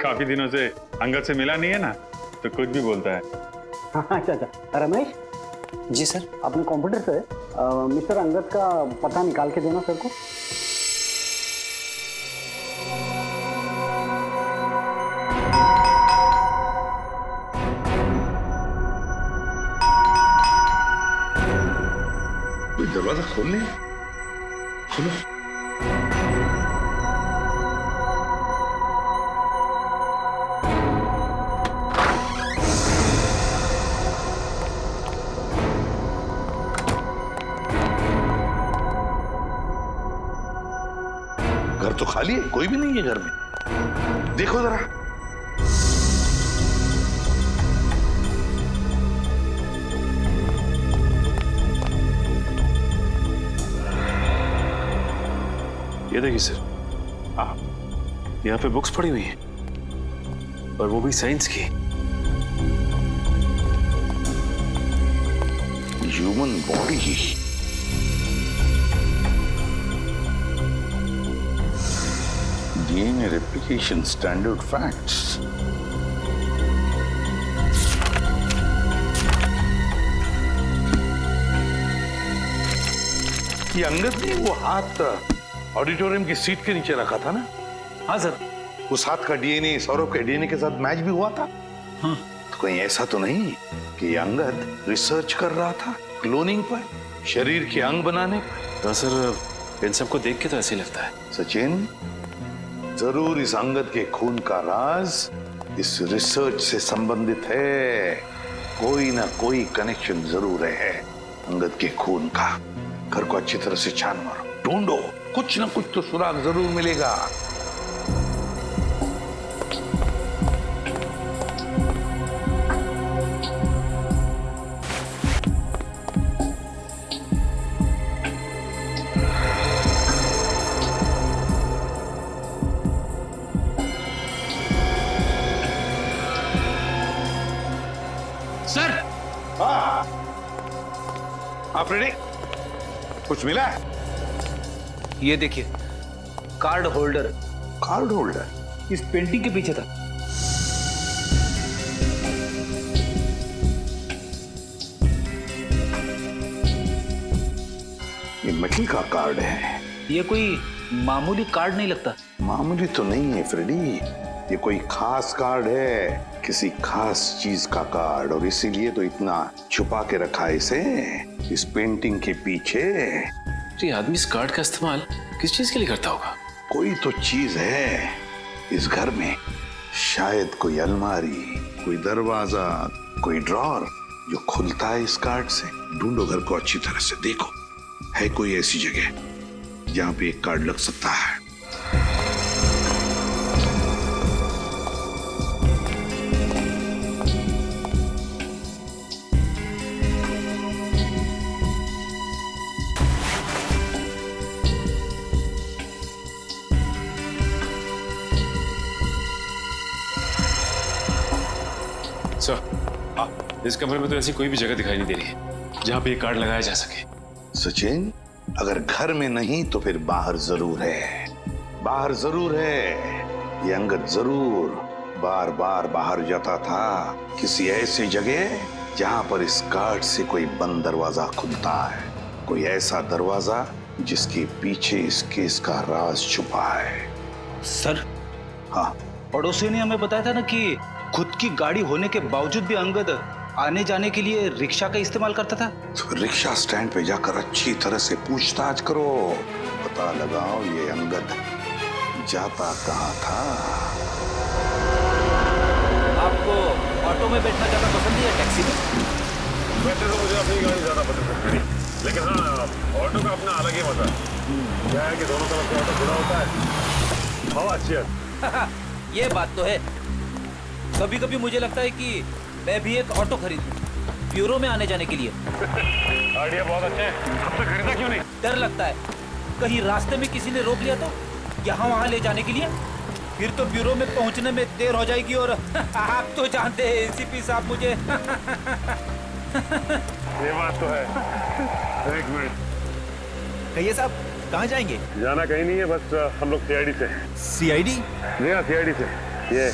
काफी दिनों से अंगद से मिला नहीं है ना, तो कुछ भी बोलता है। अच्छा अच्छा, रमेश जी सर, अपने कंप्यूटर से मिस्टर अंगद का पता निकाल के देना सर को। दरवाजा खोल ले, खोलो। घर तो खाली है, कोई भी नहीं है घर में। देखो जरा। ये देखिए सर, यहाँ पे बुक्स पड़ी हुई हैं, और वो भी साइंस की। Human body, DNA replication standard facts. ये अंगद ने वो हाथ ऑडिटोरियम की सीट के नीचे रखा था ना? हाँ सर। उस हाथ का DNA सौरभ के DNA के साथ मैच भी हुआ था। हाँ। तो कहीं ऐसा तो नहीं कि अंगद रिसर्च कर रहा था क्लोनिंग पर, शरीर के अंग बनाने पर। हाँ सर, इन सबको देख के तो ऐसे ही लगता है। सचिन, जरूर इस अंगद के खून का राज इस रिसर्च से संबंधित है। कोई ना कोई कनेक्शन जरूर है अंगद के खून का। घर को अच्छी तरह से छान मारो, ढूंढो, कुछ ना कुछ तो सुराग जरूर मिलेगा। सर, आप रेडी? कुछ मिला है? ये देखिए, कार्ड होल्डर। कार्ड होल्डर इस पेंटिंग के पीछे था। ये मेटल का कार्ड है। ये कोई मामूली कार्ड नहीं लगता। मामूली तो नहीं है फ्रेडी, ये कोई खास कार्ड है, किसी खास चीज का कार्ड, और इसीलिए तो इतना छुपा के रखा है इसे इस पेंटिंग के पीछे। ये आदमी इस कार्ड का इस्तेमाल किस चीज के लिए करता होगा? कोई तो चीज है इस घर में, शायद कोई अलमारी, कोई दरवाजा, कोई ड्रॉर जो खुलता है इस कार्ड से। ढूंढो घर को अच्छी तरह से, देखो है कोई ऐसी जगह जहां पे एक कार्ड लग सकता है। सर, इस कमरे में तो ऐसी कोई भी जगह दिखाई नहीं दे रही है जहां पे ये कार्ड लगाया जा सके। सचिन, अगर घर में नहीं तो फिर बाहर जरूर है। बाहर जरूर है। ये अंगद जरूर बार बार बाहर जाता था, किसी ऐसी जगह जहां पर इस कार्ड से कोई बंद दरवाजा खुलता है, कोई ऐसा दरवाजा जिसके पीछे इस केस का राज छुपा है। सर, हाँ, पड़ोसी ने हमें बताया था ना कि खुद की गाड़ी होने के बावजूद भी अंगद आने जाने के लिए रिक्शा का इस्तेमाल करता था। तो रिक्शा स्टैंड पे जाकर अच्छी तरह से पूछताछ करो, पता लगाओ ये अंगद जाता कहाँ था। आपको ऑटो में बैठना ज्यादा पसंद है या टैक्सी में? वैसे तो मुझे अपनी गाड़ी ज्यादा पसंद है, लेकिन हाँ, ऑटो का अपना अलग ही मजा है। क्या है कि दोनों तरफ से ऑटो खुला होता है, हवा अच्छी है। ये बात तो है। कभी कभी मुझे लगता है कि मैं भी एक ऑटो खरीदूं, ब्यूरो में आने जाने के लिए। आइडिया बहुत अच्छा है, अब तक खरीदा क्यों नहीं? डर लगता है कहीं रास्ते में किसी ने रोक लिया तो, यहाँ वहाँ ले जाने के लिए, फिर तो ब्यूरो में पहुँचने में देर हो जाएगी। और आप तो जानते हैं एसीपी साहब मुझे। ये बात तो है। एक मिनट, कहिए साहब, कहाँ जाएंगे? जाना कहीं नहीं है, बस हम लोग सीआईडी से। सीआईडी? जी हाँ, सीआईडी से। ये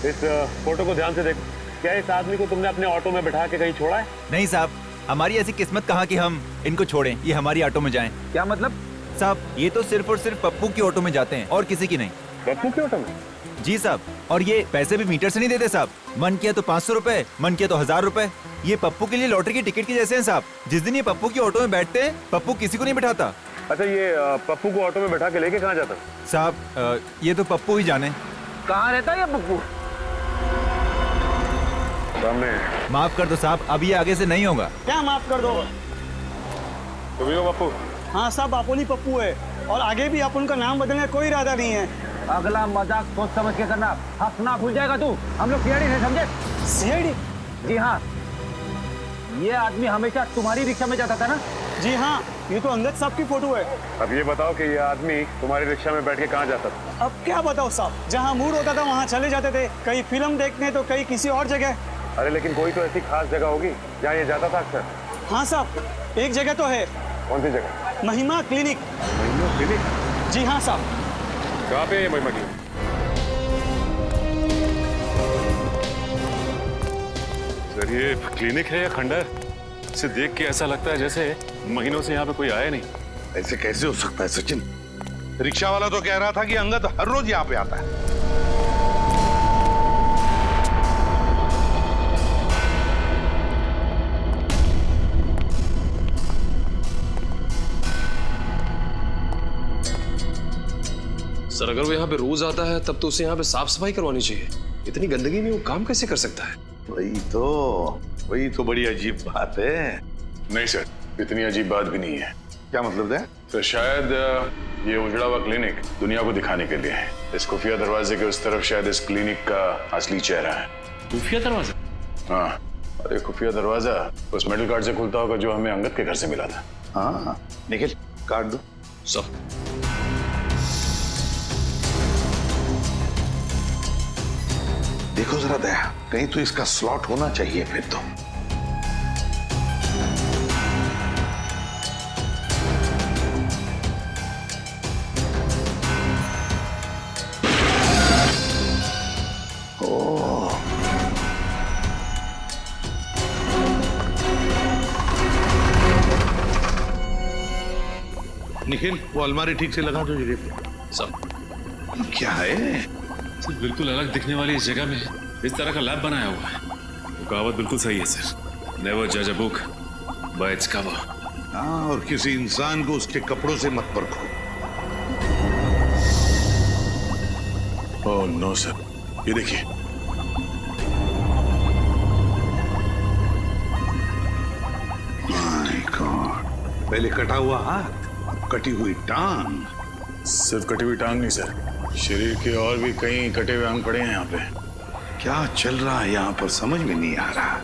इस फोटो को ध्यान से देखो। क्या इस आदमी को तुमने अपने ऑटो में बैठा के कहीं छोड़ा है? नहीं साहब, हमारी ऐसी किस्मत कहाँ कि हम इनको छोड़ें, ये हमारी ऑटो में जाएं। क्या मतलब? साहब, ये तो सिर्फ और सिर्फ पप्पू की ऑटो में जाते हैं और किसी की नहीं। पप्पू की ऑटो में? जी साहब, और ये पैसे भी मीटर से नहीं देते साहब। मन किया तो 500 रुपए, मन किया तो 1000 रुपए। ये पप्पू के लिए लॉटरी की टिकट के जैसे हैं साहब। जिस दिन ये पप्पू की ऑटो में बैठते हैं, पप्पू किसी को नहीं बैठाता। अच्छा, ये पप्पू को ऑटो में बैठा के लेके कहाँ जाता? साहब, ये तो पप्पू ही जाने। कहाँ रहता है ये पप्पू? सामने। माफ कर दो साहब, अब ये आगे से नहीं होगा। क्या माफ कर दो? तुम ही हो पप्पू? हाँ साहब, अपन ही पप्पू है, और आगे भी अपन का नाम बदलने का कोई इरादा नहीं है। अगला मजाक सोच समझ के करना, हंसना भूल जाएगा तू। हम लोग सीआईडी से, समझे? सीआईडी? जी हाँ, ये आदमी हमेशा तुम्हारी रिक्शा में जाता था ना? जी हाँ, ये तो अंगद साहब की फोटो है। अब ये बताओ कि ये आदमी तुम्हारी रिक्शा में बैठ के कहाँ जाता था? अब क्या बताओ साहब, जहाँ मूड होता था वहाँ चले जाते थे, कहीं फिल्म देखने तो कहीं किसी और जगह। अरे लेकिन कोई तो ऐसी खास जगह होगी जहाँ ये जाता था अक्सर। हाँ साहब, एक जगह तो है। कौन सी जगह? महिमा क्लिनिक। महिमा क्लिनिक? जी हाँ साहब। कहाँ पे है महिमा क्लिनिक? सर, ये क्लिनिक है या खंडर? इसे देख के ऐसा लगता है जैसे महीनों से यहाँ पे कोई आया नहीं। ऐसे कैसे हो सकता है सचिन? रिक्शा वाला तो कह रहा था कि अंगद हर रोज यहाँ पे आता है। सर अगर वो यहाँ पे रोज आता है तब तो उसे यहाँ पे साफ सफाई करवानी चाहिए। इतनी गंदगी में वो काम कैसे कर सकता है? वही तो बड़ी अजीब बात है। नहीं सर, इतनी अजीब बात भी नहीं है। क्या मतलब है? तो शायद ये उजड़ा हुआ क्लिनिक दुनिया को दिखाने के लिए है। इस खुफिया दरवाजे के उस तरफ शायद इस क्लिनिक का असली चेहरा है। खुफिया दरवाजा? हाँ, और ये खुफिया दरवाजा उस मेटल कार्ड से खुलता होगा जो हमें अंगद के घर से मिला था। हाँ, निखिल कार्ड दो। सब देखो जरा दया, कहीं तो इसका स्लॉट होना चाहिए फिर तो। निखिल, वो अलमारी ठीक से लगा दो जगह पे। सब क्या है? सर बिल्कुल अलग दिखने वाली इस जगह में इस तरह का लैब बनाया हुआ है। वो कहावत बिल्कुल सही है सर, नेवर जज a book by its cover. हाँ, और किसी इंसान को उसके कपड़ों से मत परखो। ओह नो सर, ये देखिए। माय गॉड, पहले कटा हुआ हाथ, कटी हुई टांग। सिर्फ कटी हुई टांग नहीं सर, शरीर के और भी कई कटे हुए अंग पड़े हैं यहाँ पे। क्या चल रहा है यहाँ पर समझ में नहीं आ रहा।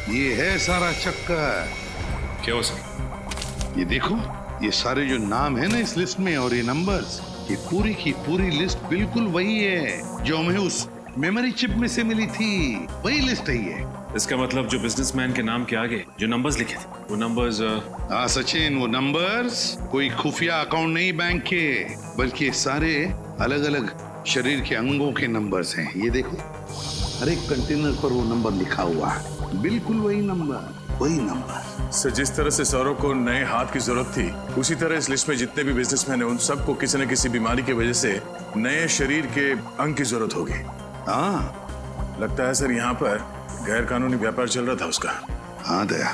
ये है सारा चक्कर। क्या हो सर? ये देखो, ये सारे जो नाम है ना इस लिस्ट में और ये नंबर्स, ये पूरी की पूरी लिस्ट बिल्कुल वही है जो हमें उस मेमोरी चिप में से मिली थी। वही लिस्ट है ये। इसका मतलब जो बिजनेसमैन के नाम के आगे जो नंबर्स लिखे थे वो नंबर्स। हाँ सचिन, वो नंबर्स कोई खुफिया अकाउंट नहीं बैंक के, बल्कि सारे अलग अलग शरीर के अंगों के नंबर्स हैं। ये देखो, हर एक कंटेनर पर वो नंबर लिखा हुआ है, बिल्कुल वही नंबर। सर जिस तरह से सौरव को नए हाथ की जरूरत थी, उसी तरह इस लिस्ट में जितने भी बिजनेसमैन हैं उन सबको किसी न किसी बीमारी की वजह से नए शरीर के अंग की जरूरत होगी। हाँ, लगता है सर यहाँ पर गैर कानूनी व्यापार चल रहा था उसका। हाँ दया,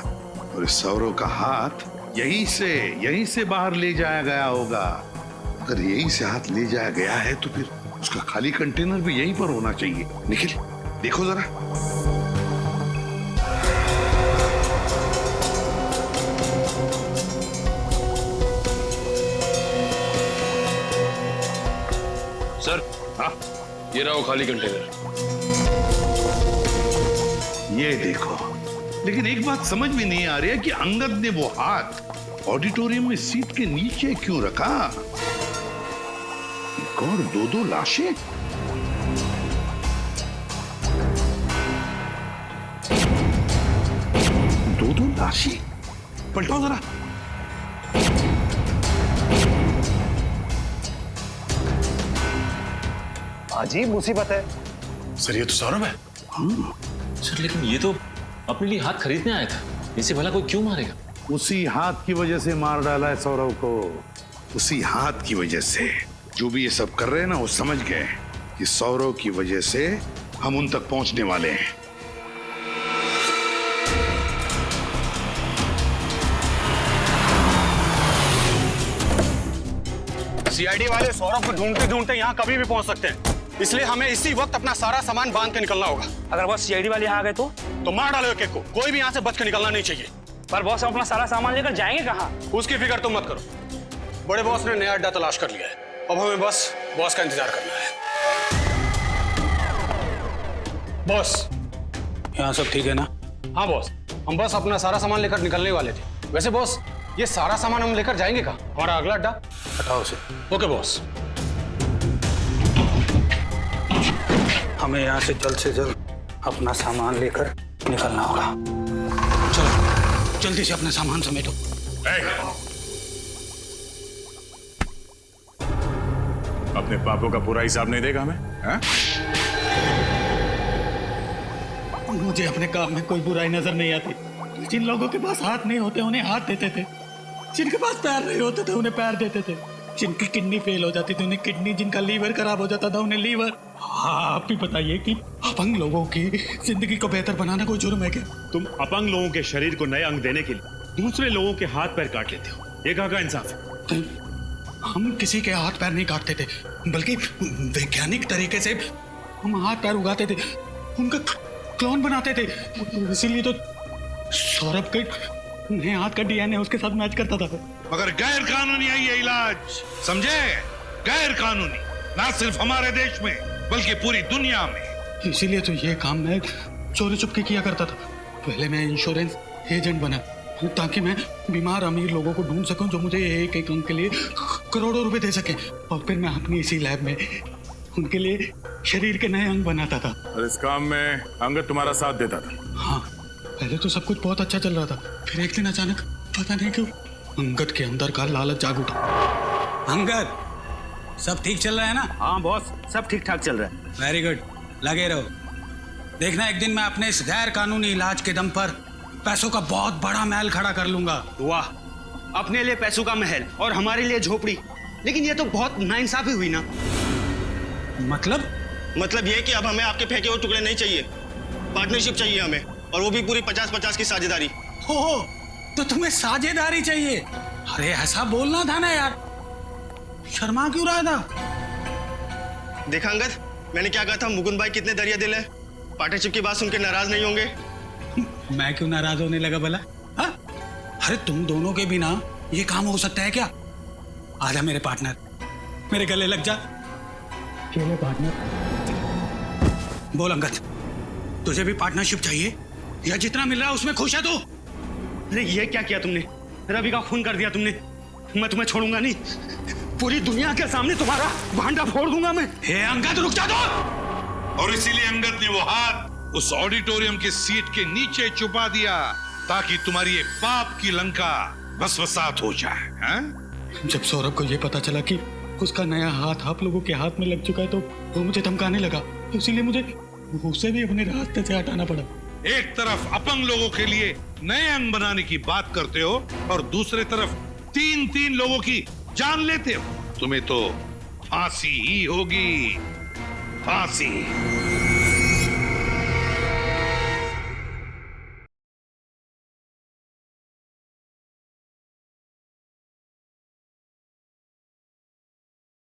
और इस सौरव का हाथ यहीं से बाहर ले जाया गया होगा। अगर यहीं से हाथ ले जाया गया है तो फिर उसका खाली कंटेनर भी यहीं पर होना चाहिए। निखिल देखो जरा। सर, हाँ, ये रहा वो खाली कंटेनर। ये देखो, लेकिन एक बात समझ में नहीं आ रही है कि अंगद ने वो हाथ ऑडिटोरियम में सीट के नीचे क्यों रखा? एक और दो लाशें। दो लाशें, पलटाओ जरा। अजीब मुसीबत है। सर ये तो सौरभ है। सर लेकिन ये तो अपने लिए हाथ खरीदने आया था, इसे भला कोई क्यों मारेगा? उसी हाथ की वजह से मार डाला है सौरव को, उसी हाथ की वजह से। जो भी ये सब कर रहे हैं ना, वो समझ गए कि सौरव की वजह से हम उन तक पहुंचने वाले हैं। सीआईडी वाले सौरभ को ढूंढते ढूंढते यहाँ कभी भी पहुंच सकते हैं, इसलिए हमें इसी वक्त अपना सारा सामान बांध के निकलना होगा। अगर बॉस सीआईडी वाले यहाँ आ गए तो मार डालो एक एक को, कोई भी यहाँ से बच के निकलना नहीं चाहिए। पर बॉस हम अपना सारा सामान लेकर जाएंगे कहाँ? उसकी फिक्र तुम मत करो, बड़े बॉस ने नया अड्डा तलाश कर लिया है, अब हमें बस बॉस का इंतजार करना है। बॉस, यहाँ सब ठीक है ना? हाँ बॉस, हम बस अपना सारा सामान लेकर निकलने वाले थे। वैसे बॉस, ये सारा सामान हम लेकर जाएंगे कहाँ? हमारा अगला अड्डा? हटाओ उसे। ओके बॉस, हमें यहाँ से जल्द अपना सामान लेकर निकलना होगा। चलो जल्दी से अपना सामान समेटो। अपने पापों का पूरा हिसाब नहीं देगा हमें? मुझे अपने काम में कोई बुराई नजर नहीं आती। जिन लोगों के पास हाथ नहीं होते उन्हें हाथ देते थे, जिनके पास पैर नहीं होते थे उन्हें पैर देते थे, जिनकी किडनी फेल हो जाती थी उन्हें किडनी, जिनका लीवर खराब हो जाता था उन्हें लीवर। आप भी बताइए कि अपंग लोगों की जिंदगी को बेहतर बनाना कोई जुर्म है क्या? तुम अपंग लोगों के शरीर को नए अंग देने के लिए दूसरे लोगों के हाथ पैर काट लेते हो, ये कहाँ का इंसाफ है? हम किसी के हाथ पैर नहीं काटते थे, बल्कि वैज्ञानिक तरीके से हम हाथ पैर उगाते थे, उनका क्लोन बनाते थे। इसीलिए तो सौरभ के नए हाथ का डीएनए उसके साथ मैच करता था। मगर गैर कानूनी है ये इलाज, समझे? गैर कानूनी, ना सिर्फ हमारे देश में बल्कि पूरी दुनिया में। इसीलिए तो ये काम मैं चोरी चुपके किया करता था। पहले मैं इंश्योरेंस एजेंट बना ताकि मैं बीमार अमीर लोगों को ढूंढ सकूं जो मुझे एक एक अंक के लिए करोड़ों रुपए दे सके, और फिर मैं अपनी इसी लैब में उनके लिए शरीर के नए अंग बनाता था। और इस काम में अंगद तुम्हारा साथ देता था? हाँ, पहले तो सब कुछ बहुत अच्छा चल रहा था, फिर एक दिन अचानक पता नहीं क्यों अंगद के अंदर का लालच जाग उठा। अंगद, सब ठीक चल रहा है ना? हाँ बॉस, सब ठीक ठाक चल रहा है। वेरी गुड, लगे रहो। देखना एक दिन मैं अपने इस गैर कानूनी इलाज के दम पर पैसों का बहुत बड़ा महल खड़ा कर लूंगा। वाह, अपने लिए पैसों का महल और हमारे लिए झोपड़ी, लेकिन ये तो बहुत नाइंसाफी हुई ना। मतलब ये कि अब हमें आपके फेंके हुए टुकड़े नहीं चाहिए, पार्टनरशिप चाहिए हमें, और वो भी पूरी 50-50 की साझेदारी। हो, तो तुम्हें साझेदारी चाहिए? अरे ऐसा बोलना था ना यार, शर्मा क्यों रहा था? देखा अंगद, मैंने क्या कहा था? मुकुंद भाई कितने दरिया दिल है, पार्टनरशिप की बात सुनकर नाराज नहीं होंगे। मैं क्यों नाराज होने लगा भला? हाँ? अरे तुम दोनों के बिना ये काम हो सकता है क्या? आजा मेरे पार्टनर, मेरे गले लग जा। चलो पार्टनर। बोल अंगद, तुझे भी पार्टनरशिप चाहिए या जितना मिल रहा है उसमें खुश है तू? अरे ये क्या किया तुमने? रवि का खून कर दिया तुमने। मैं तुम्हें छोड़ूंगा नहीं, पूरी दुनिया के सामने तुम्हारा भांडा फोड़ दूंगा मैं। हे अंगद, रुक जा तो। और इसीलिए अंगद ने वो हाथ उस ऑडिटोरियम की सीट के नीचे छुपा दिया ताकि तुम्हारी ये पाप की लंका भस्मसात हो जाए। हैं? जब सौरभ को ये पता चला कि उसका नया हाथ आप लोगों के हाथ में लग चुका है तो वो मुझे धमकाने लगा, इसीलिए मुझे उसे भी अपने रास्ते से हटाना पड़ा। एक तरफ अपंग लोगों के लिए नए अंग बनाने की बात करते हो और दूसरे तरफ 3-3 लोगों की जान लेते हो। तुम्हें तो फांसी ही होगी, फांसी।